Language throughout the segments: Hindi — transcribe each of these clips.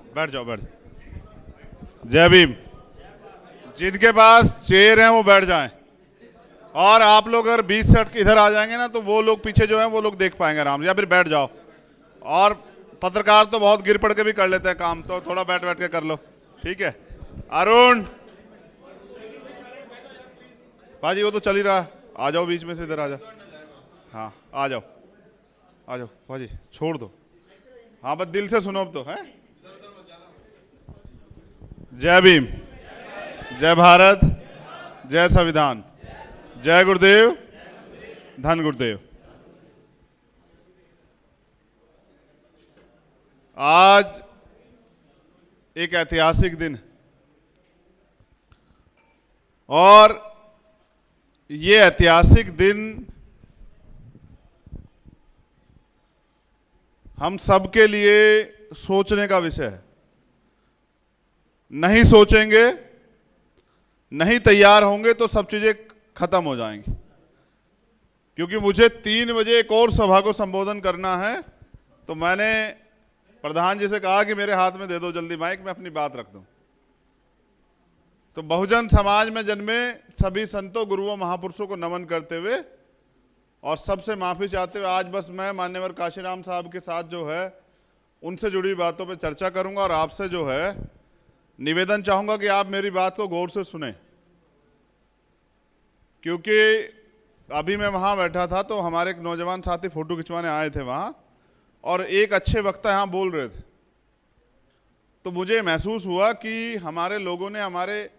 बैठ जाओ, बैठ जाओ। जय भीम। जिनके पास चेयर है वो बैठ जाएं, और आप लोग अगर 20 से हट के इधर आ जाएंगे ना तो वो लोग पीछे जो है वो लोग देख पाएंगे आराम से, या फिर बैठ जाओ। और पत्रकार तो बहुत गिर पड़ के भी कर लेते हैं काम, तो थोड़ा बैठ बैठ के कर लो, ठीक है। अरुण भाजी वो तो चल ही रहा है, आ जाओ बीच में से, इधर आ जाओ। हाँ आ जाओ, आ जाओ भाजी, छोड़ दो। हाँ बस दिल से सुनो अब तो है। जय भीम, जय भारत, जय संविधान, जय गुरुदेव, धन गुरुदेव। आज एक ऐतिहासिक दिन, और ये ऐतिहासिक दिन हम सबके लिए सोचने का विषय है। नहीं सोचेंगे, नहीं तैयार होंगे तो सब चीजें खत्म हो जाएंगी। क्योंकि मुझे 3 बजे एक और सभा को संबोधन करना है, तो मैंने प्रधान जी से कहा कि मेरे हाथ में दे दो जल्दी माइक, मैं अपनी बात रख दूं। तो बहुजन समाज में जन्मे सभी संतों, गुरुओं, महापुरुषों को नमन करते हुए और सबसे माफी चाहते हुए आज बस मैं मान्यवर काशीराम साहब के साथ जो है उनसे जुड़ी बातों पर चर्चा करूंगा, और आपसे जो है निवेदन चाहूंगा कि आप मेरी बात को गौर से सुने। क्योंकि अभी मैं वहां बैठा था तो हमारे एक नौजवान साथी फोटो खिंचवाने आए थे वहां, और एक अच्छे वक्ता यहां बोल रहे थे, तो मुझे महसूस हुआ कि हमारे लोगों ने हमारे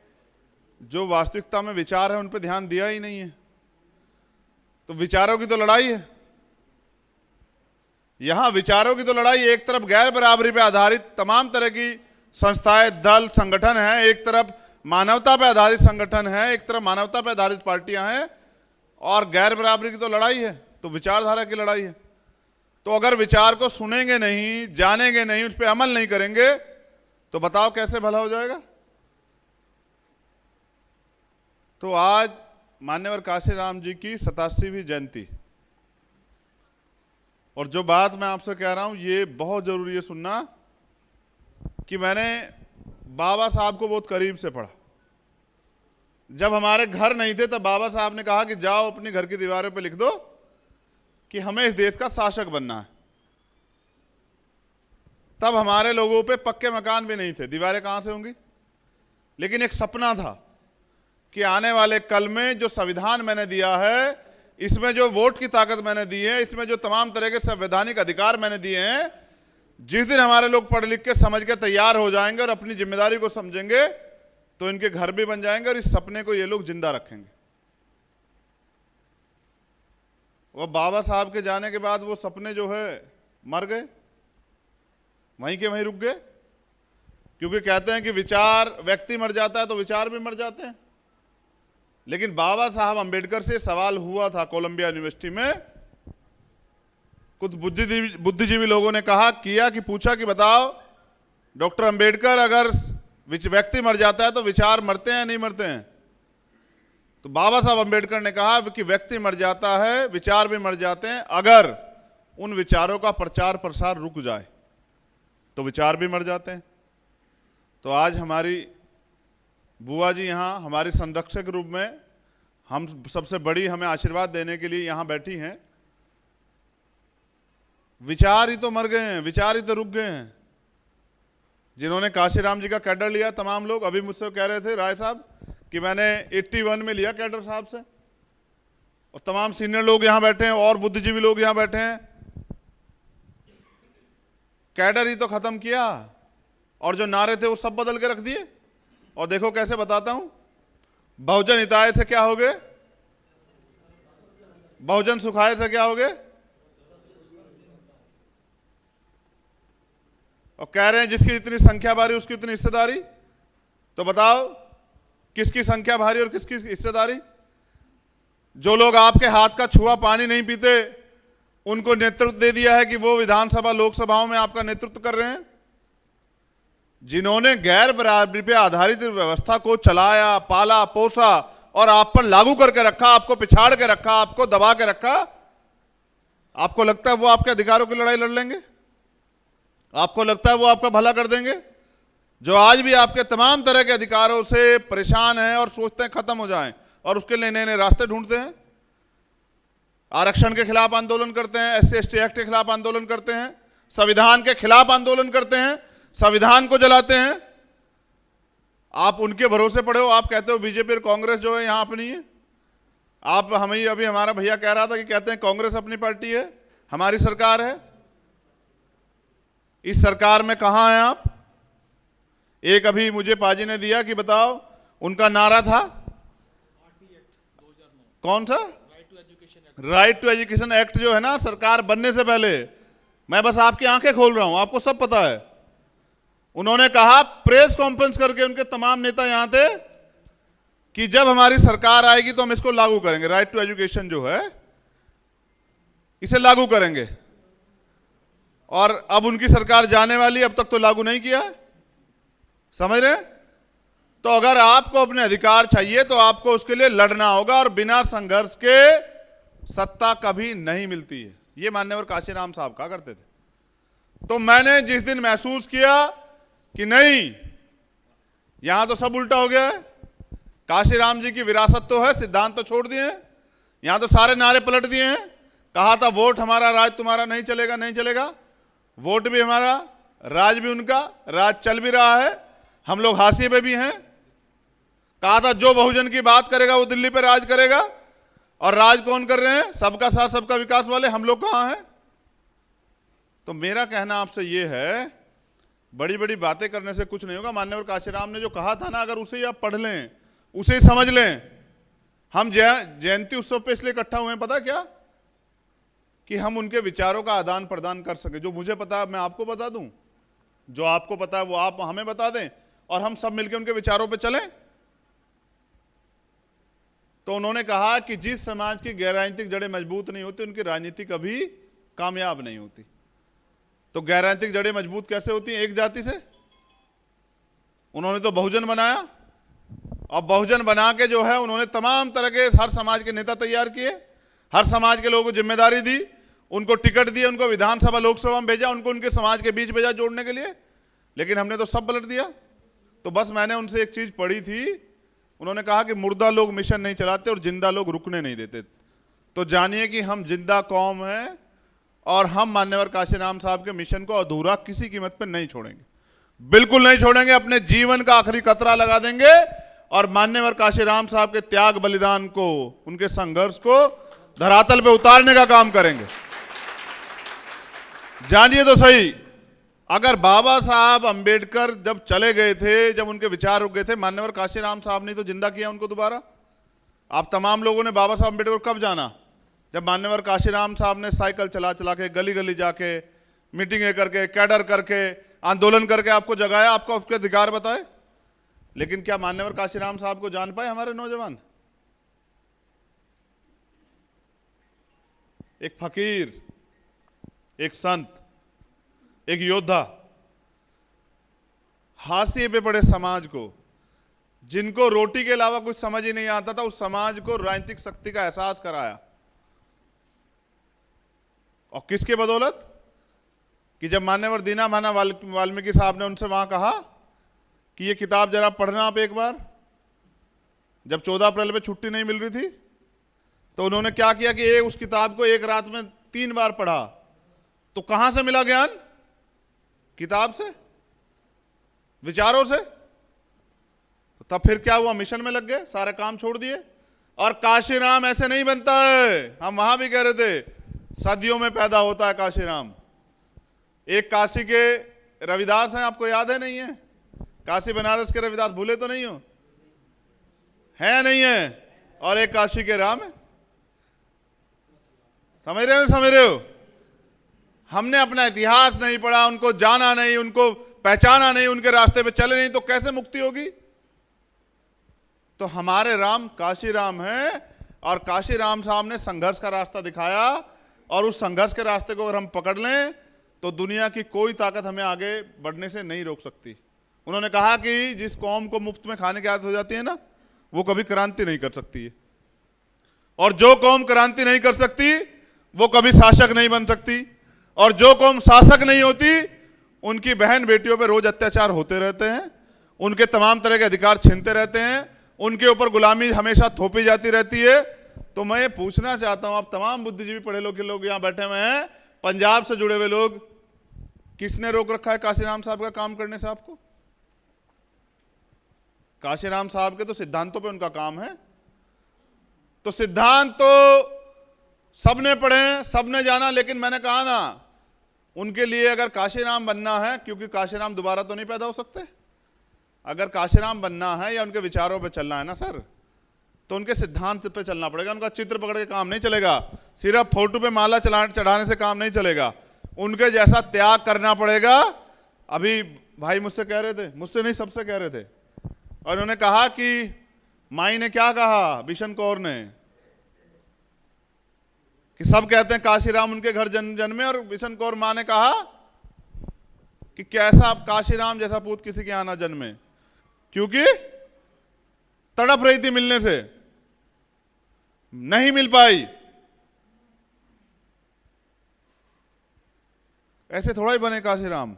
जो वास्तविकता में विचार है उन पर ध्यान दिया ही नहीं है। तो विचारों की तो लड़ाई है, यहां विचारों की तो लड़ाई। एक तरफ गैर बराबरी पर आधारित तमाम तरह की संस्थाएं, दल, संगठन है, एक तरफ मानवता पर आधारित संगठन है, एक तरफ मानवता पर आधारित पार्टियां हैं, और गैर बराबरी की तो लड़ाई है, तो विचारधारा की लड़ाई है। तो अगर विचार को सुनेंगे नहीं, जानेंगे नहीं, उस पर अमल नहीं करेंगे, तो बताओ कैसे भला हो जाएगा। तो आज मान्यवर काशीराम जी की 87वीं जयंती, और जो बात मैं आपसे कह रहा हूं ये बहुत जरूरी है सुनना, कि मैंने बाबा साहब को बहुत करीब से पढ़ा। जब हमारे घर नहीं थे तब बाबा साहब ने कहा कि जाओ अपनी घर की दीवारों पे लिख दो कि हमें इस देश का शासक बनना है। तब हमारे लोगों पे पक्के मकान भी नहीं थे, दीवारें कहां से होंगी। लेकिन एक सपना था कि आने वाले कल में जो संविधान मैंने दिया है, इसमें जो वोट की ताकत मैंने दी है, इसमें जो तमाम तरह के संवैधानिक अधिकार मैंने दिए हैं, जिस दिन हमारे लोग पढ़ लिख के समझ के तैयार हो जाएंगे और अपनी जिम्मेदारी को समझेंगे, तो इनके घर भी बन जाएंगे और इस सपने को ये लोग जिंदा रखेंगे। वो बाबा साहब के जाने के बाद वो सपने जो है मर गए, वहीं के वहीं रुक गए। क्योंकि कहते हैं कि विचार, व्यक्ति मर जाता है तो विचार भी मर जाते हैं। लेकिन बाबा साहब अंबेडकर से सवाल हुआ था कोलंबिया यूनिवर्सिटी में, कुछ बुद्धिजीवी लोगों ने कहा किया कि पूछा कि बताओ डॉक्टर अंबेडकर, अगर व्यक्ति मर जाता है तो विचार मरते हैं नहीं मरते हैं। तो बाबा साहब अंबेडकर ने कहा कि व्यक्ति मर जाता है, विचार भी मर जाते हैं, अगर उन विचारों का प्रचार प्रसार रुक जाए तो विचार भी मर जाते हैं। तो आज हमारी बुआ जी यहाँ हमारी संरक्षक के रूप में, हम सबसे बड़ी, हमें आशीर्वाद देने के लिए यहाँ बैठी हैं। विचार ही तो मर गए हैं, विचार ही तो रुक गए हैं। जिन्होंने काशीराम जी का कैडर लिया, तमाम लोग अभी मुझसे कह रहे थे राय साहब कि मैंने 81 में लिया कैडर साहब से, और तमाम सीनियर लोग यहां बैठे हैं और बुद्धिजीवी लोग यहां बैठे हैं। कैडर ही तो खत्म किया, और जो नारे थे वो सब बदल के रख दिए। और देखो कैसे बताता हूं, बहुजन हिताय से क्या हो गए, बहुजन सुखाय से क्या हो गए, और कह रहे हैं जिसकी इतनी संख्या भारी उसकी इतनी हिस्सेदारी। तो बताओ किसकी संख्या भारी और किसकी हिस्सेदारी। जो लोग आपके हाथ का छुआ पानी नहीं पीते, उनको नेतृत्व दे दिया है कि वो विधानसभा, लोकसभाओं में आपका नेतृत्व कर रहे हैं। जिन्होंने गैर बराबरी पे आधारित व्यवस्था को चलाया, पाला, पोसा और आप पर लागू करके रखा, आपको पिछाड़ के रखा, आपको दबा के रखा, आपको लगता है वो आपके अधिकारों की लड़ाई लड़ लेंगे? आपको लगता है वो आपका भला कर देंगे? जो आज भी आपके तमाम तरह के अधिकारों से परेशान हैं और सोचते हैं खत्म हो जाएं, और उसके लिए नए नए रास्ते ढूंढते हैं। आरक्षण के खिलाफ आंदोलन करते हैं, SC/ST एक्ट के खिलाफ आंदोलन करते हैं, संविधान के खिलाफ आंदोलन करते हैं, संविधान को जलाते हैं। आप उनके भरोसे पड़े हो। आप कहते हो बीजेपी और कांग्रेस जो है यहां अपनी है। आप हमें अभी हमारा भैया कह रहा था कि कहते हैं कांग्रेस अपनी पार्टी है, हमारी सरकार है। इस सरकार में कहां हैं आप? एक अभी मुझे पाजी ने दिया कि बताओ, उनका नारा था कौन सा? राइट टू एजुकेशन एक्ट जो है ना, सरकार बनने से पहले, मैं बस आपकी आंखें खोल रहा हूं, आपको सब पता है। उन्होंने कहा प्रेस कॉन्फ्रेंस करके, उनके तमाम नेता यहां थे, कि जब हमारी सरकार आएगी तो हम इसको लागू करेंगे, राइट टू एजुकेशन जो है इसे लागू करेंगे। और अब उनकी सरकार जाने वाली, अब तक तो लागू नहीं किया। समझ रहे? तो अगर आपको अपने अधिकार चाहिए तो आपको उसके लिए लड़ना होगा, और बिना संघर्ष के सत्ता कभी नहीं मिलती है। ये मान्यवर काशीराम साहब कहा करते थे। तो मैंने जिस दिन महसूस किया कि नहीं, यहां तो सब उल्टा हो गया है, काशीराम जी की विरासत तो है, सिद्धांत तो छोड़ दिए हैं, यहां तो सारे नारे पलट दिए हैं। कहा था वोट हमारा राज तुम्हारा, नहीं चलेगा, नहीं चलेगा। वोट भी हमारा, राज भी उनका, राज चल भी रहा है, हम लोग हाशिए पे भी हैं। कहा था जो बहुजन की बात करेगा वो दिल्ली पे राज करेगा, और राज कौन कर रहे हैं? सबका साथ सबका विकास वाले। हम लोग कहां हैं? तो मेरा कहना आपसे ये है, बड़ी बड़ी बातें करने से कुछ नहीं होगा। मान्यवर काशीराम ने जो कहा था ना, अगर उसे ही आप पढ़ लें, उसे ही समझ लें। हम जयंती उत्सव पे इसलिए इकट्ठा हुए हैं, पता क्या? कि हम उनके विचारों का आदान प्रदान कर सके। जो मुझे पता है मैं आपको बता दूं, जो आपको पता है वो आप हमें बता दें, और हम सब मिलकर उनके विचारों पे चलें। तो उन्होंने कहा कि जिस समाज की गैर राजनीतिक जड़ें मजबूत नहीं होती, उनकी राजनीति कभी कामयाब नहीं होती। तो गैर राजनीतिक जड़ें मजबूत कैसे होती हैं? एक जाति से। उन्होंने तो बहुजन बनाया, और बहुजन बना के जो है उन्होंने तमाम तरह के हर समाज के नेता तैयार किए, हर समाज के लोगों को जिम्मेदारी दी, उनको टिकट दिए, उनको विधानसभा लोकसभा में भेजा, उनको उनके समाज के बीच भेजा जोड़ने के लिए। लेकिन हमने तो सब पलट दिया। तो बस मैंने उनसे एक चीज पढ़ी थी, उन्होंने कहा कि मुर्दा लोग मिशन नहीं चलाते और जिंदा लोग रुकने नहीं देते। तो जानिए कि हम जिंदा कौम हैं, और हम मान्यवर काशीराम साहब के मिशन को अधूरा किसी कीमत पर नहीं छोड़ेंगे, बिल्कुल नहीं छोड़ेंगे। अपने जीवन का आखिरी कतरा लगा देंगे, और मान्यवर काशीराम साहब के त्याग बलिदान को, उनके संघर्ष को धरातल पे उतारने का काम करेंगे। जानिए तो सही, अगर बाबा साहब अंबेडकर जब चले गए थे, जब उनके विचार रुक गए थे, मान्यवर काशीराम साहब ने तो जिंदा किया उनको दोबारा। आप तमाम लोगों ने बाबा साहब अंबेडकर कब जाना? जब मान्यवर काशीराम साहब ने साइकिल चला चला के, गली गली जाके, मीटिंगें करके, कैडर करके, आंदोलन करके आपको जगाया, आपको आपके अधिकार बताए। लेकिन क्या मान्यवर काशीराम साहब को जान पाए हमारे नौजवान? एक फकीर, एक संत, एक योद्धा, हाशिए पे पड़े समाज को, जिनको रोटी के अलावा कुछ समझ ही नहीं आता था, उस समाज को राजनीतिक शक्ति का एहसास कराया। और किसके बदौलत? कि जब मान्यवर दीना भाना वाल्मीकि साहब ने उनसे वहां कहा कि ये किताब जरा पढ़ना आप एक बार, जब 14 अप्रैल पे छुट्टी नहीं मिल रही थी, तो उन्होंने क्या किया कि उस किताब को एक रात में 3 बार पढ़ा। तो कहां से मिला ज्ञान? किताब से, विचारों से। तो तब फिर क्या हुआ? मिशन में लग गए, सारे काम छोड़ दिए। और काशीराम ऐसे नहीं बनता है, हम वहां भी कह रहे थे, सदियों में पैदा होता है काशीराम। एक काशी के रविदास हैं, आपको याद है नहीं है? काशी बनारस के रविदास, भूले तो नहीं हो? है नहीं है? और एक काशी के राम है। समझ रहे हो? समझ रहे हो? हमने अपना इतिहास नहीं पढ़ा, उनको जाना नहीं, उनको पहचाना नहीं, उनके रास्ते पे चले नहीं, तो कैसे मुक्ति होगी? तो हमारे राम काशीराम हैं, और काशीराम साहब ने संघर्ष का रास्ता दिखाया, और उस संघर्ष के रास्ते को अगर हम पकड़ लें तो दुनिया की कोई ताकत हमें आगे बढ़ने से नहीं रोक सकती। उन्होंने कहा कि जिस कौम को मुफ्त में खाने की आदत हो जाती है ना, वो कभी क्रांति नहीं कर सकती है, और जो कौम क्रांति नहीं कर सकती वो कभी शासक नहीं बन सकती, और जो कौम शासक नहीं होती उनकी बहन बेटियों पे रोज अत्याचार होते रहते हैं, उनके तमाम तरह के अधिकार छीनते रहते हैं, उनके ऊपर गुलामी हमेशा थोपी जाती रहती है। तो मैं ये पूछना चाहता हूं, आप तमाम बुद्धिजीवी पढ़े लिखे लोग यहां बैठे हुए हैं, पंजाब से जुड़े हुए लोग, किसने रोक रखा है काशीराम साहब का काम करने से आपको? काशीराम साहब के तो सिद्धांतों पे उनका काम है। तो सिद्धांत तो सबने पढ़े, सबने जाना, लेकिन मैंने कहा ना, उनके लिए अगर काशीराम बनना है, क्योंकि काशीराम दोबारा तो नहीं पैदा हो सकते, अगर काशीराम बनना है या उनके विचारों पे चलना है ना सर, तो उनके सिद्धांत पे चलना पड़ेगा। उनका चित्र पकड़ के काम नहीं चलेगा, सिर्फ फोटो पे माला चढ़ाने से काम नहीं चलेगा, उनके जैसा त्याग करना पड़ेगा। अभी भाई मुझसे कह रहे थे, मुझसे नहीं सबसे कह रहे थे, और उन्होंने कहा कि माई ने क्या कहा, बिशन कौर ने, कि सब कहते हैं काशीराम उनके घर जन्मे, और बिशन कौर मां ने कहा कि कैसा काशीराम जैसा पूत किसी के यहां ना जन्मे, क्योंकि तड़प रही थी मिलने से, नहीं मिल पाई। ऐसे थोड़ा ही बने काशीराम,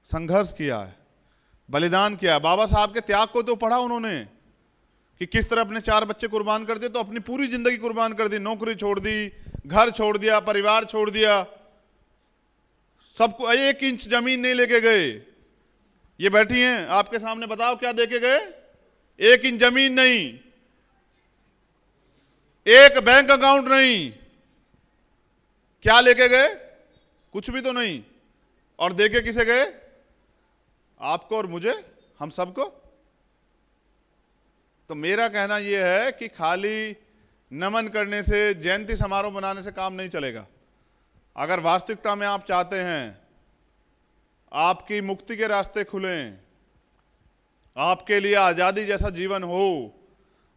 संघर्ष किया है, बलिदान किया। बाबा साहब के त्याग को तो पढ़ा उन्होंने कि किस तरह अपने 4 बच्चे कुर्बान कर दिए, तो अपनी पूरी जिंदगी कुर्बान कर दी, नौकरी छोड़ दी, घर छोड़ दिया, परिवार छोड़ दिया, सबको 1 इंच जमीन नहीं लेके गए। ये बैठी हैं आपके सामने, बताओ क्या देके गए? 1 इंच जमीन नहीं, 1 बैंक अकाउंट नहीं, क्या लेके गए? कुछ भी तो नहीं। और देके किसे गए? आपको और मुझे, हम सबको। तो मेरा कहना यह है कि खाली नमन करने से, जयंती समारोह मनाने से काम नहीं चलेगा। अगर वास्तविकता में आप चाहते हैं आपकी मुक्ति के रास्ते खुलें, आपके लिए आजादी जैसा जीवन हो,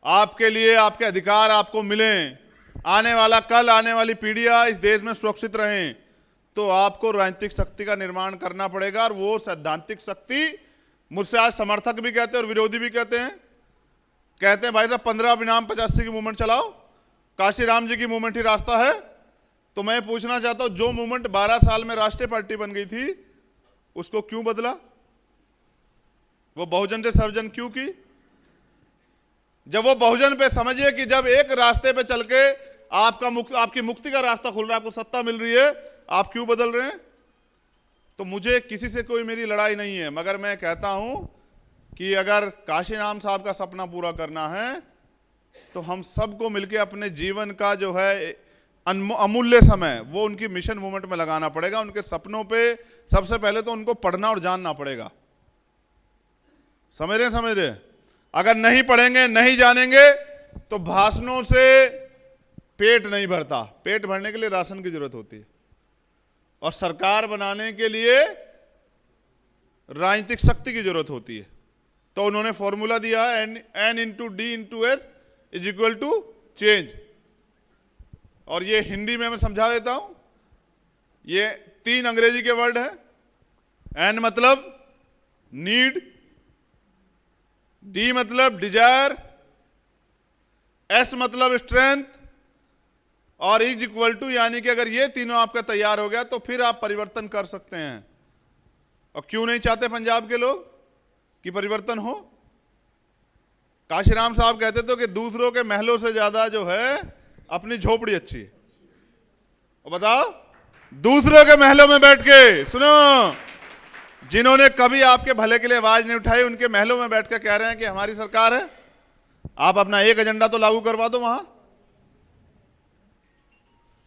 आपके लिए आपके अधिकार आपको मिलें, आने वाला कल, आने वाली पीढ़ियां इस देश में सुरक्षित रहें, तो आपको राजनीतिक शक्ति का निर्माण करना पड़ेगा। और वो सैद्धांतिक शक्ति, मुझसे आज समर्थक भी कहते हैं और विरोधी भी कहते हैं भाई साहब 15 बनाम 85 की मूवमेंट चलाओ, काशीराम जी की मूवमेंट ही रास्ता है। तो मैं पूछना चाहता हूं, जो मूवमेंट 12 साल में राष्ट्रीय पार्टी बन गई थी, उसको क्यों बदला? वो बहुजन से सर्वजन क्यों की? जब वो बहुजन पे समझिए कि जब एक रास्ते पे चल के आपकी मुक्ति का रास्ता खुल रहा है, आपको सत्ता मिल रही है, आप क्यों बदल रहे हैं? तो मुझे किसी से कोई मेरी लड़ाई नहीं है, मगर मैं कहता हूं कि अगर काशीराम साहब का सपना पूरा करना है, तो हम सबको मिलकर अपने जीवन का जो है अमूल्य समय वो उनकी मिशन मूवमेंट में लगाना पड़ेगा। उनके सपनों पे सबसे पहले तो उनको पढ़ना और जानना पड़ेगा। समझ रहे? अगर नहीं पढ़ेंगे, नहीं जानेंगे, तो भाषणों से पेट नहीं भरता। पेट भरने के लिए राशन की जरूरत होती है, और सरकार बनाने के लिए राजनीतिक शक्ति की जरूरत होती है। तो उन्होंने फॉर्मूला दिया है, N into D into S is equal to change. और ये हिंदी में मैं समझा देता हूं, ये 3 अंग्रेजी के वर्ड है। N मतलब नीड, D मतलब डिजायर, S मतलब स्ट्रेंथ, और इज इक्वल टू, यानी कि अगर ये तीनों आपका तैयार हो गया तो फिर आप परिवर्तन कर सकते हैं। और क्यों नहीं चाहते पंजाब के लोग कि परिवर्तन हो? काशीराम साहब कहते थे कि दूसरों के महलों से ज्यादा जो है अपनी झोपड़ी अच्छी है। और बताओ, दूसरों के महलों में बैठ के, सुनो, जिन्होंने कभी आपके भले के लिए आवाज नहीं उठाई, उनके महलों में बैठ के कह रहे हैं कि हमारी सरकार है, आप अपना एक एजेंडा तो लागू करवा दो वहां।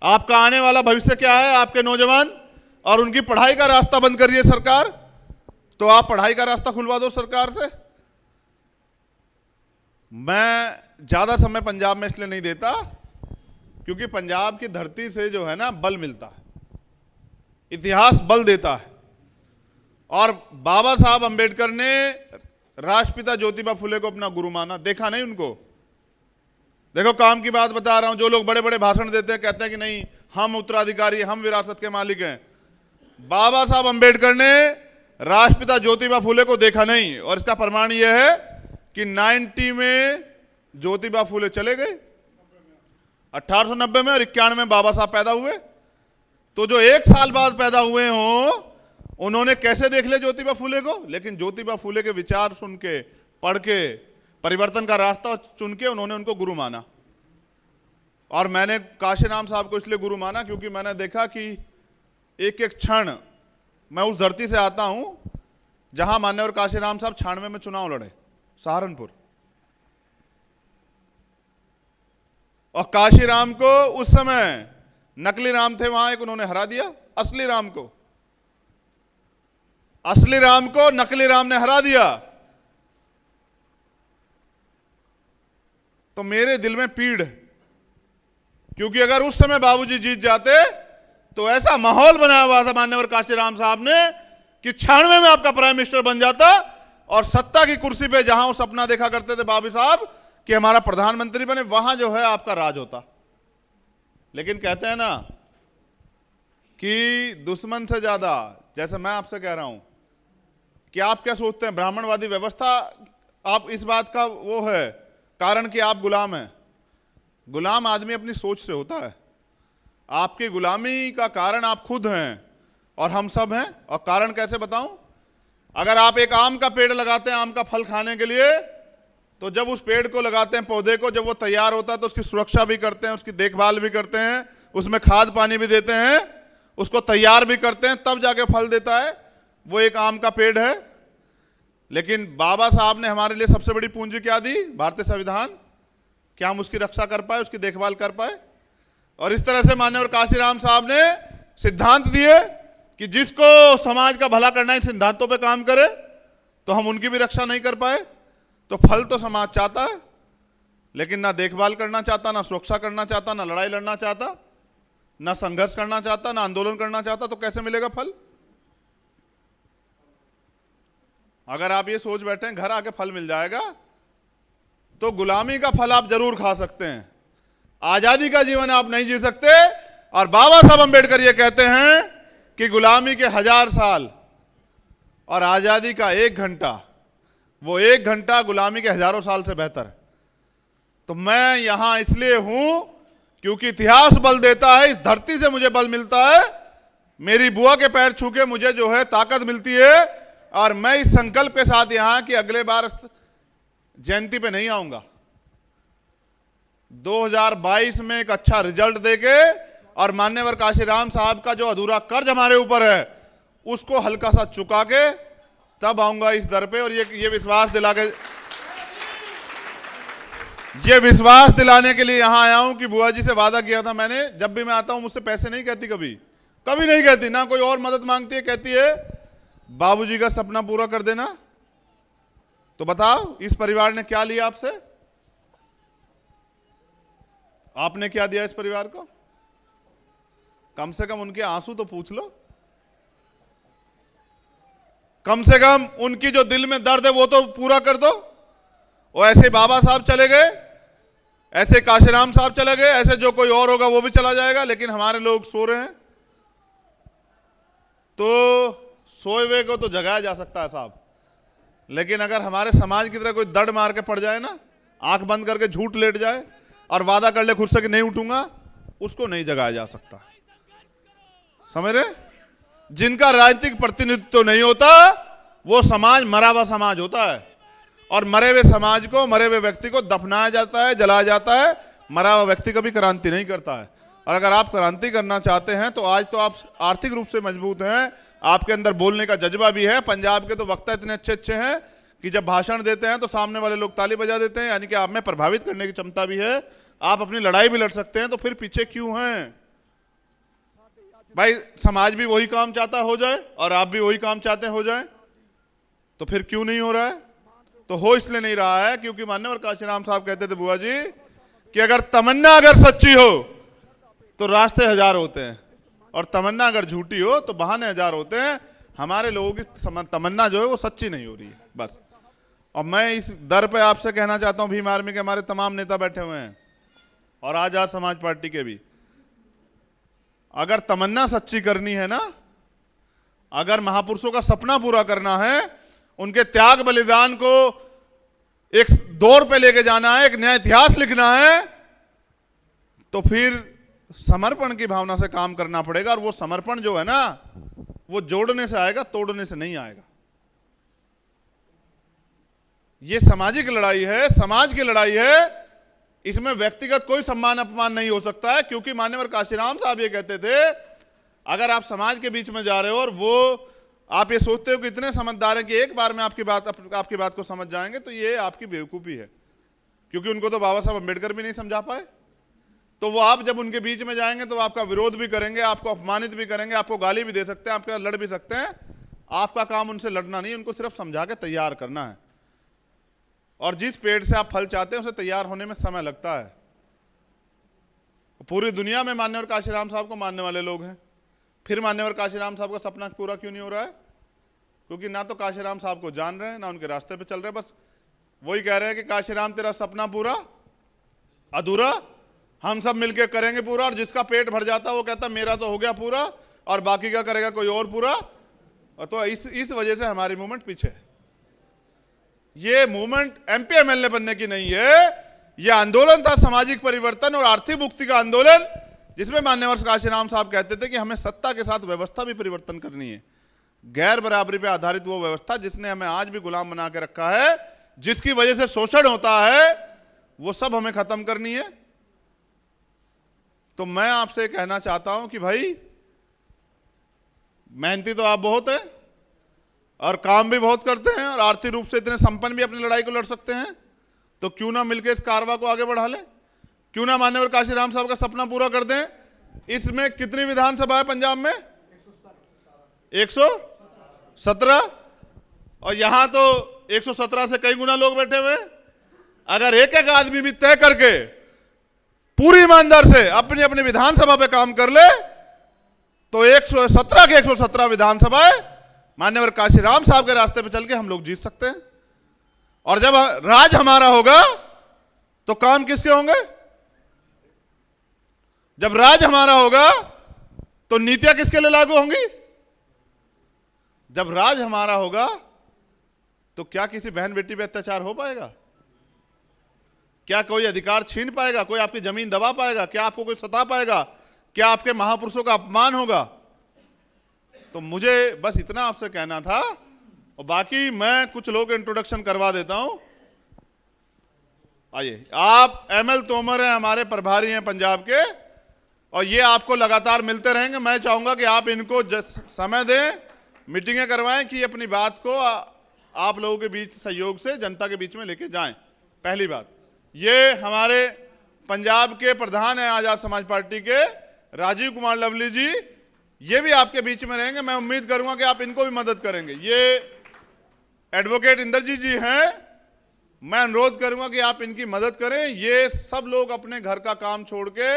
आपका आने वाला भविष्य क्या है? आपके नौजवान, और उनकी पढ़ाई का रास्ता बंद करिए सरकार, तो आप पढ़ाई का रास्ता खुलवा दो सरकार से। मैं ज्यादा समय पंजाब में इसलिए नहीं देता क्योंकि पंजाब की धरती से जो है ना बल मिलता है, इतिहास बल देता है। और बाबा साहब अंबेडकर ने राष्ट्रपिता ज्योतिबा फुले को अपना गुरु माना, देखा नहीं उनको? देखो, काम की बात बता रहा हूं। जो लोग बड़े बड़े भाषण देते हैं, कहते हैं कि नहीं हम उत्तराधिकारी, हम विरासत के मालिक हैं, बाबा साहब अंबेडकर ने राष्ट्रपिता ज्योतिबा फुले को देखा नहीं। और इसका प्रमाण यह है कि 90 में ज्योतिबा फुले चले गए, 1890 में, और 91 में बाबा साहब पैदा हुए। तो जो 1 साल बाद पैदा हुए हों उन्होंने कैसे देख लिया ज्योतिबा फूले को, लेकिन ज्योतिबा फूले के विचार सुन के, पढ़ के, परिवर्तन का रास्ता चुन के उन्होंने उनको गुरु माना। और मैंने काशीराम साहब को इसलिए गुरु माना क्योंकि मैंने देखा कि एक एक क्षण, मैं उस धरती से आता हूं जहां मान्यवर काशीराम साहब 96 में चुनाव लड़े, सहारनपुर, और काशीराम को उस समय नकली राम थे वहां एक, उन्होंने हरा दिया असली राम को, असली राम को नकली राम ने हरा दिया। तो मेरे दिल में पीड़, क्योंकि अगर उस समय बाबूजी जीत जाते तो ऐसा माहौल बनाया हुआ था मान्यवर काशीराम साहब ने कि 96 में आपका प्राइम मिनिस्टर बन जाता और सत्ता की कुर्सी पे जहां वो सपना देखा करते थे बाबू साहब कि हमारा प्रधानमंत्री बने, वहां जो है आपका राज होता। लेकिन कहते हैं ना कि दुश्मन से ज्यादा, जैसे मैं आपसे कह रहा हूं कि आप क्या सोचते हैं, ब्राह्मणवादी व्यवस्था, आप इस बात का वो है कारण कि आप गुलाम हैं। गुलाम आदमी अपनी सोच से होता है। आपकी गुलामी का कारण आप खुद हैं और हम सब हैं। और कारण कैसे बताऊं? अगर आप एक आम का पेड़ लगाते हैं आम का फल खाने के लिए, तो जब उस पेड़ को लगाते हैं, पौधे को, जब वो तैयार होता है तो उसकी सुरक्षा भी करते हैं, उसकी देखभाल भी करते हैं, उसमें खाद पानी भी देते हैं, उसको तैयार भी करते हैं, तब जाके फल देता है। वो एक आम का पेड़ है। लेकिन बाबा साहब ने हमारे लिए सबसे बड़ी पूंजी क्या दी? भारतीय संविधान। क्या हम उसकी रक्षा कर पाए, उसकी देखभाल कर पाए? और इस तरह से माननीय काशीराम साहब ने सिद्धांत दिए कि जिसको समाज का भला करना है सिद्धांतों पे काम करे, तो हम उनकी भी रक्षा नहीं कर पाए। तो फल तो समाज चाहता है, लेकिन ना देखभाल करना चाहता, ना सुरक्षा करना चाहता, ना लड़ाई लड़ना चाहता, ना संघर्ष करना चाहता, ना आंदोलन करना चाहता, तो कैसे मिलेगा फल? अगर आप ये सोच बैठे हैं घर आके फल मिल जाएगा, तो गुलामी का फल आप जरूर खा सकते हैं, आजादी का जीवन आप नहीं जी सकते। और बाबा साहब अंबेडकर ये कहते हैं कि गुलामी के 1000 साल और आजादी का 1 घंटा, वो 1 घंटा गुलामी के हजारों साल से बेहतर है। तो मैं यहां इसलिए हूं क्योंकि इतिहास बल देता है, इस धरती से मुझे बल मिलता है, मेरी बुआ के पैर छू के मुझे जो है ताकत मिलती है। और मैं इस संकल्प के साथ यहां कि अगले बार जयंती पे नहीं आऊंगा, 2022 में एक अच्छा रिजल्ट देके और मान्यवर काशीराम साहब का जो अधूरा कर्ज हमारे ऊपर है उसको हल्का सा चुका के तब आऊंगा इस दर पे। और ये विश्वास दिलाने के लिए यहां आया हूं कि बुआ जी से वादा किया था मैंने, जब भी मैं आता हूं मुझसे पैसे नहीं कहती, कभी नहीं कहती, ना कोई और मदद मांगती है, कहती है बाबूजी का सपना पूरा कर देना। तो बताओ इस परिवार ने क्या लिया आपसे? आपने क्या दिया इस परिवार को? कम से कम उनके आंसू तो पूछ लो, कम से कम उनकी जो दिल में दर्द है वो तो पूरा कर दो। और ऐसे बाबा साहब चले गए, ऐसे काशीराम साहब चले गए, ऐसे जो कोई और होगा वो भी चला जाएगा, लेकिन हमारे लोग सो रहे हैं। तो सोए हुए को तो जगाया जा सकता है साहब, लेकिन अगर हमारे समाज की तरह कोई दर्द मार के पड़ जाए ना, आंख बंद करके झूठ लेट जाए और वादा कर ले खुद से कि नहीं उठूंगा, उसको नहीं जगाया जा सकता। समझ रहे? जिनका राजनीतिक प्रतिनिधित्व तो नहीं होता वो समाज मरा हुआ समाज होता है, और मरे हुए समाज को, मरे हुए व्यक्ति को दफनाया जाता है, जलाया जाता है। मरा हुआ व्यक्ति कभी क्रांति नहीं करता है। और अगर आप क्रांति करना चाहते हैं तो आज तो आप आर्थिक रूप से मजबूत हैं, आपके अंदर बोलने का जज्बा भी है। पंजाब के तो वक्ता इतने अच्छे अच्छे हैं कि जब भाषण देते हैं तो सामने वाले लोग ताली बजा देते हैं, यानी कि आप में प्रभावित करने की क्षमता भी है। आप अपनी लड़ाई भी लड़ सकते हैं, तो फिर पीछे क्यों हैं भाई? समाज भी वही काम चाहता हो जाए और आप भी वही काम चाहते हो जाए, तो फिर क्यों नहीं हो रहा है? तो हो इसलिए नहीं रहा है क्योंकि मान्यवर काशीराम साहब कहते थे बुआ जी कि अगर तमन्ना अगर सच्ची हो तो रास्ते 1000 होते हैं, और तमन्ना अगर झूठी हो तो बहाने 1000 होते हैं। हमारे लोगों की तमन्ना जो है वो सच्ची नहीं हो रही है बस। और मैं इस दर पे आपसे कहना चाहता हूं, भीम आर्मी के हमारे तमाम नेता बैठे हुए हैं और आजाद समाज पार्टी के भी, अगर तमन्ना सच्ची करनी है ना, अगर महापुरुषों का सपना पूरा करना है, उनके त्याग बलिदान को एक दौर पे लेके जाना है, एक नया इतिहास लिखना है, तो फिर समर्पण की भावना से काम करना पड़ेगा। और वो समर्पण जो है ना, वो जोड़ने से आएगा, तोड़ने से नहीं आएगा। ये सामाजिक लड़ाई है, समाज की लड़ाई है। इसमें व्यक्तिगत कोई सम्मान अपमान नहीं हो सकता है, क्योंकि मान्यवर काशीराम साहब ये कहते थे, अगर आप समाज के बीच में जा रहे हो और वो आप ये सोचते हो कि इतने समझदार हैं कि एक बार में आपकी बात को समझ जाएंगे, तो ये आपकी बेवकूफ़ी है। क्योंकि उनको तो बाबा साहब अम्बेडकर भी नहीं समझा पाए। तो वो आप जब उनके बीच में जाएंगे तो आपका विरोध भी करेंगे, आपको अपमानित भी करेंगे, आपको गाली भी दे सकते हैं, आपके साथ लड़ भी सकते हैं। आपका काम उनसे लड़ना नहीं, उनको सिर्फ समझा के तैयार करना है। और जिस पेड़ से आप फल चाहते हैं उसे तैयार होने में समय लगता है। पूरी दुनिया में मान्यवर काशीराम साहब को मानने वाले लोग हैं, फिर मान्यवर काशीराम साहब का सपना पूरा क्यों नहीं हो रहा है? क्योंकि ना तो काशीराम साहब को जान रहे हैं, ना उनके रास्ते पे चल रहे हैं। बस वही कह रहे हैं कि काशीराम तेरा सपना पूरा अधूरा, हम सब मिलके करेंगे पूरा। और जिसका पेट भर जाता है वो कहता मेरा तो हो गया पूरा, और बाकी का करेगा कोई और पूरा। तो इस वजह से हमारी मूवमेंट पीछे है। ये मूवमेंट एमपी एमएलए बनने की नहीं है, ये आंदोलन था सामाजिक परिवर्तन और आर्थिक मुक्ति का आंदोलन, जिसमें मान्यवर काशीराम साहब कहते थे कि हमें सत्ता के साथ व्यवस्था भी परिवर्तन करनी है। गैर बराबरी पे आधारित वो व्यवस्था जिसने हमें आज भी गुलाम बना के रखा है, जिसकी वजह से शोषण होता है, वो सब हमें खत्म करनी है। तो मैं आपसे कहना चाहता हूं कि भाई, मेहनती तो आप बहुत हैं और काम भी बहुत करते हैं और आर्थिक रूप से इतने संपन्न भी अपनी लड़ाई को लड़ सकते हैं, तो क्यों ना मिलकर इस कारवा को आगे बढ़ा लें? क्यों ना मान्यवर काशीराम साहब का सपना पूरा कर दें? इसमें कितनी विधानसभा है पंजाब में? 117। और यहां तो 117 से कई गुना लोग बैठे हुए। अगर एक एक आदमी भी तय करके पूरी ईमानदार से अपनी अपनी विधानसभा पे काम कर ले, तो 117 के 117 विधानसभाएं मान्यवर काशीराम साहब के रास्ते पे चल के हम लोग जीत सकते हैं। और जब राज हमारा होगा तो काम किसके होंगे? जब राज हमारा होगा तो नीतियां किसके लिए लागू होंगी? जब राज हमारा होगा तो क्या किसी बहन बेटी पे अत्याचार हो पाएगा? क्या कोई अधिकार छीन पाएगा? कोई आपकी जमीन दबा पाएगा? क्या आपको कोई सता पाएगा? क्या आपके महापुरुषों का अपमान होगा? तो मुझे बस इतना आपसे कहना था, और बाकी मैं कुछ लोग इंट्रोडक्शन करवा देता हूं। आइए, आप एमएल तोमर हैं, हमारे प्रभारी हैं पंजाब के, और ये आपको लगातार मिलते रहेंगे। मैं चाहूंगा कि आप इनको समय दें, मीटिंगें करवाएं कि अपनी बात को आप लोगों के बीच सहयोग से जनता के बीच में लेके जाएं। पहली बात, ये हमारे पंजाब के प्रधान हैं आजाद समाज पार्टी के, राजीव कुमार लवली जी, ये भी आपके बीच में रहेंगे। मैं उम्मीद करूंगा कि आप इनको भी मदद करेंगे। ये एडवोकेट इंद्रजीत जी हैं, मैं अनुरोध करूंगा कि आप इनकी मदद करें। ये सब लोग अपने घर का काम छोड़ के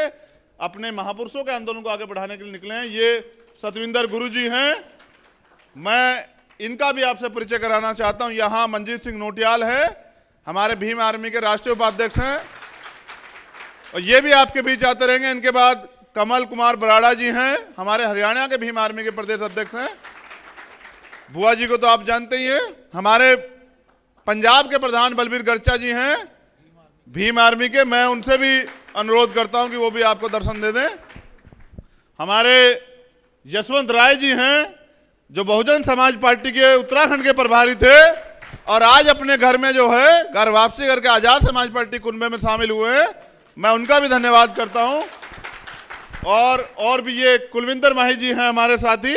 अपने महापुरुषों के आंदोलन को आगे बढ़ाने के लिए निकले हैं। ये सतविंदर गुरु जी हैं, मैं इनका भी आपसे परिचय कराना चाहता हूं। यहां मंजीत सिंह नोटियाल है, हमारे भीम आर्मी के राष्ट्रीय उपाध्यक्ष हैं, और ये भी आपके बीच आते रहेंगे। इनके बाद कमल कुमार बराड़ा जी हैं, हमारे हरियाणा के भीम आर्मी के प्रदेश अध्यक्ष हैं। बुआ जी को तो आप जानते ही हैं। हमारे पंजाब के प्रधान बलबीर गर्चा जी हैं भीम आर्मी के, मैं उनसे भी अनुरोध करता हूं कि वो भी आपको दर्शन दे दें। हमारे यशवंत राय जी हैं, जो बहुजन समाज पार्टी के उत्तराखंड के प्रभारी थे और आज अपने घर में जो है घर वापसी करके आजाद समाज पार्टी कुनबे में शामिल हुए हैं, मैं उनका भी धन्यवाद करता हूं। और भी ये कुलविंदर माही जी हैं हमारे साथी,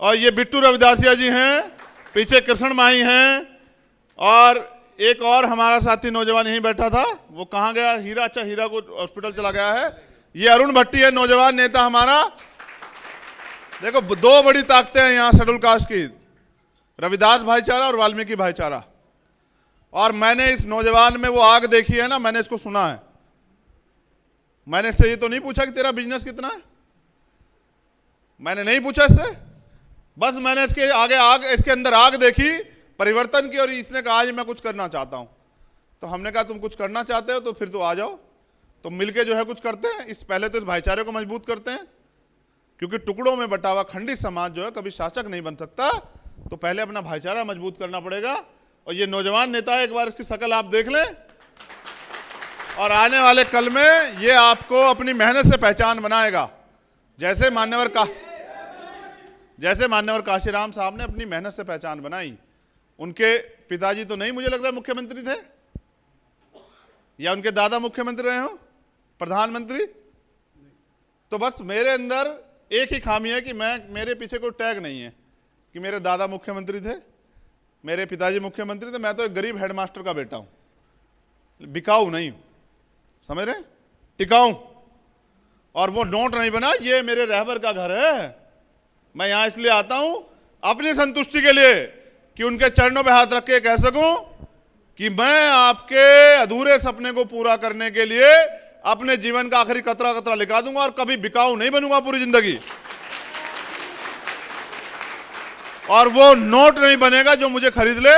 और ये बिट्टू रविदासिया जी हैं, पीछे कृष्ण माही हैं, और एक और हमारा साथी नौजवान यहीं बैठा था, वो कहाँ गया? हीरा, अच्छा हीरा को हॉस्पिटल चला गया है। ये अरुण भट्टी है, नौजवान नेता हमारा। देखो, दो बड़ी ताकतें हैं यहाँ शेड्यूल कास्ट की, रविदास भाईचारा और वाल्मीकि भाईचारा। और मैंने इस नौजवान में वो आग देखी है ना, मैंने इसको सुना है। मैंने इससे ये तो नहीं पूछा कि तेरा बिजनेस कितना है, मैंने नहीं पूछा इससे, बस मैंने इसके आगे आग, इसके अंदर आग देखी परिवर्तन की, और इसने कहा आज मैं कुछ करना चाहता हूं। तो हमने कहा तुम कुछ करना चाहते हो तो फिर तो आ जाओ, तो मिलके जो है कुछ करते हैं। इस पहले तो इस भाईचारे को मजबूत करते हैं, क्योंकि टुकड़ों में बटा हुआ खंडित समाज जो है कभी शासक नहीं बन सकता। तो पहले अपना भाईचारा मजबूत करना पड़ेगा। और ये नौजवान नेता है, एक बार इसकी शक्ल आप देख लें, और आने वाले कल में ये आपको अपनी मेहनत से पहचान बनाएगा। जैसे मान्यवर काशीराम साहब ने अपनी मेहनत से पहचान बनाई। उनके पिताजी तो नहीं मुझे लग रहा है मुख्यमंत्री थे, या उनके दादा मुख्यमंत्री रहे हो, प्रधानमंत्री। तो बस मेरे अंदर एक ही खामी है कि मेरे पीछे कोई टैग नहीं है कि मेरे दादा मुख्यमंत्री थे, मेरे पिताजी मुख्यमंत्री थे। मैं तो एक गरीब हेडमास्टर का बेटा हूं, बिकाऊ नहीं हूं, समझ रहे, टिकाऊ। और वो नोट नहीं बना, ये मेरे रहबर का घर है। मैं यहां इसलिए आता हूं अपनी संतुष्टि के लिए कि उनके चरणों पे हाथ रख के कह सकूं कि मैं आपके अधूरे सपने को पूरा करने के लिए अपने जीवन का आखिरी कतरा कतरा लिखा दूंगा और कभी बिकाऊ नहीं बनूंगा पूरी जिंदगी। और वो नोट नहीं बनेगा जो मुझे खरीद ले।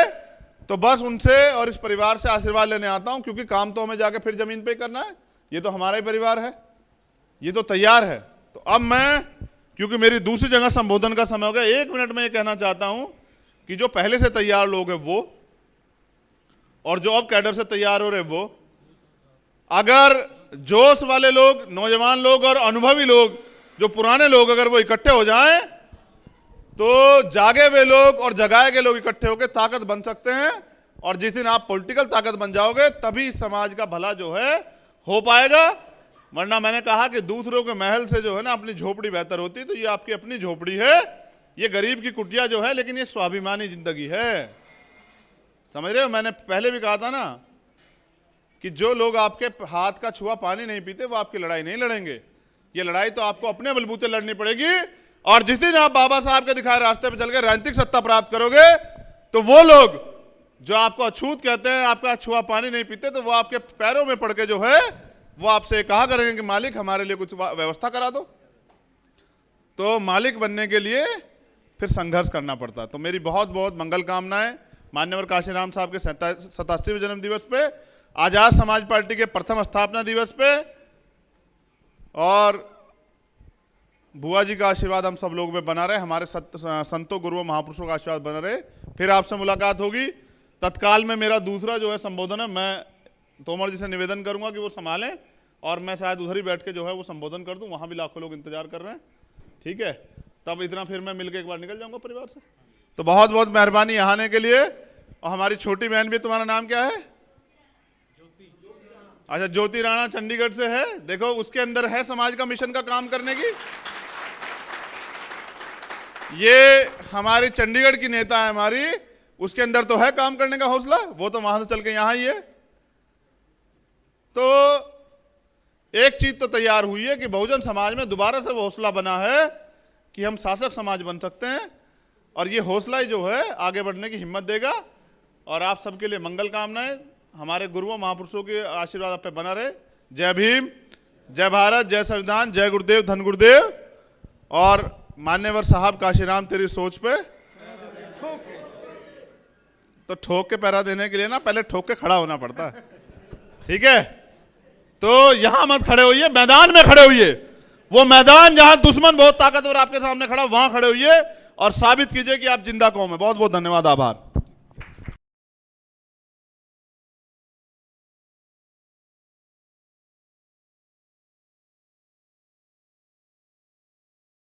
तो बस उनसे और इस परिवार से आशीर्वाद लेने आता हूं, क्योंकि काम तो हमें जाके फिर जमीन पे करना है। ये तो हमारा ही परिवार है, ये तो तैयार है। तो अब मैं, क्योंकि मेरी दूसरी जगह संबोधन का समय हो गया, 1 मिनट में ये कहना चाहता हूं कि जो पहले से तैयार लोग हैं वो, और जो अब कैडर से तैयार हो रहे वो, अगर जोश वाले लोग, नौजवान लोग और अनुभवी लोग, जो पुराने लोग, अगर वो इकट्ठे हो जाएं तो जागे हुए लोग और जगाए गए लोग इकट्ठे होकर ताकत बन सकते हैं। और जिस दिन आप पॉलिटिकल ताकत बन जाओगे तभी समाज का भला जो है हो पाएगा। वरना मैंने कहा कि दूसरों के महल से जो है ना अपनी झोपड़ी बेहतर होती। तो ये आपकी अपनी झोपड़ी है, ये गरीब की कुटिया जो है, लेकिन ये स्वाभिमानी जिंदगी है। समझ रहे हो, मैंने पहले भी कहा था ना कि जो लोग आपके हाथ का छुआ पानी नहीं पीते वो आपकी लड़ाई नहीं लड़ेंगे। ये लड़ाई तो आपको अपने बलबूते लड़नी पड़ेगी। और जिस दिन आप बाबा साहब के दिखाए रास्ते पर चल के राजनीतिक सत्ता प्राप्त करोगे तो वो लोग जो आपको अछूत कहते हैं, आपका छुआ पानी नहीं पीते, तो वो आपके पैरों में पड़ के जो है वो आपसे कहा करेंगे कि मालिक हमारे लिए कुछ व्यवस्था करा दो। तो मालिक बनने के लिए फिर संघर्ष करना पड़ता। तो मेरी बहुत बहुत मंगल कामनाएं मान्यवर काशीराम साहब के 87वें जन्म दिवस पे, आजाद समाज पार्टी के प्रथम स्थापना दिवस पे, और बुआ जी का आशीर्वाद हम सब लोगों पे बना रहे, हमारे संतों गुरुओं महापुरुषों का आशीर्वाद बना रहे। फिर आपसे मुलाकात होगी। तत्काल में मेरा दूसरा जो है संबोधन है, मैं तोमर जी से निवेदन करूंगा कि वो संभालें, और मैं शायद उधर ही बैठ के जो है वो संबोधन कर दूं। वहां भी लाखों लोग इंतजार कर रहे हैं, ठीक है। तब इतना फिर मैं मिलकर एक बार निकल जाऊंगा परिवार से। तो बहुत बहुत मेहरबानी यहाँ आने के लिए। और हमारी छोटी बहन भी, तुम्हारा नाम क्या है? अच्छा, ज्योति राणा चंडीगढ़ से है। देखो उसके अंदर है समाज का मिशन का काम करने की। ये हमारी चंडीगढ़ की नेता है हमारी, उसके अंदर तो है काम करने का हौसला। वो तो वहां से चल के यहां ही है। तो एक चीज तो तैयार हुई है कि बहुजन समाज में दोबारा से वो हौसला बना है कि हम शासक समाज बन सकते हैं। और ये हौसला ही जो है आगे बढ़ने की हिम्मत देगा। और आप सबके लिए मंगल कामनाएं, हमारे गुरुओं महापुरुषों के आशीर्वाद आप पे बना रहे। जय भीम, जय भारत, जय संविधान, जय गुरुदेव, धन गुरुदेव। और मान्यवर साहब काशीराम तेरी सोच पे तो ठोक के पैरा देने के लिए ना पहले ठोक के खड़ा होना पड़ता है, ठीक है। तो यहां मत खड़े होइए, मैदान में खड़े होइए। वो मैदान जहां दुश्मन बहुत ताकतवर आपके सामने खड़ा, वहां खड़े होइए और साबित कीजिए कि आप जिंदा कौम है। बहुत बहुत धन्यवाद, आभार।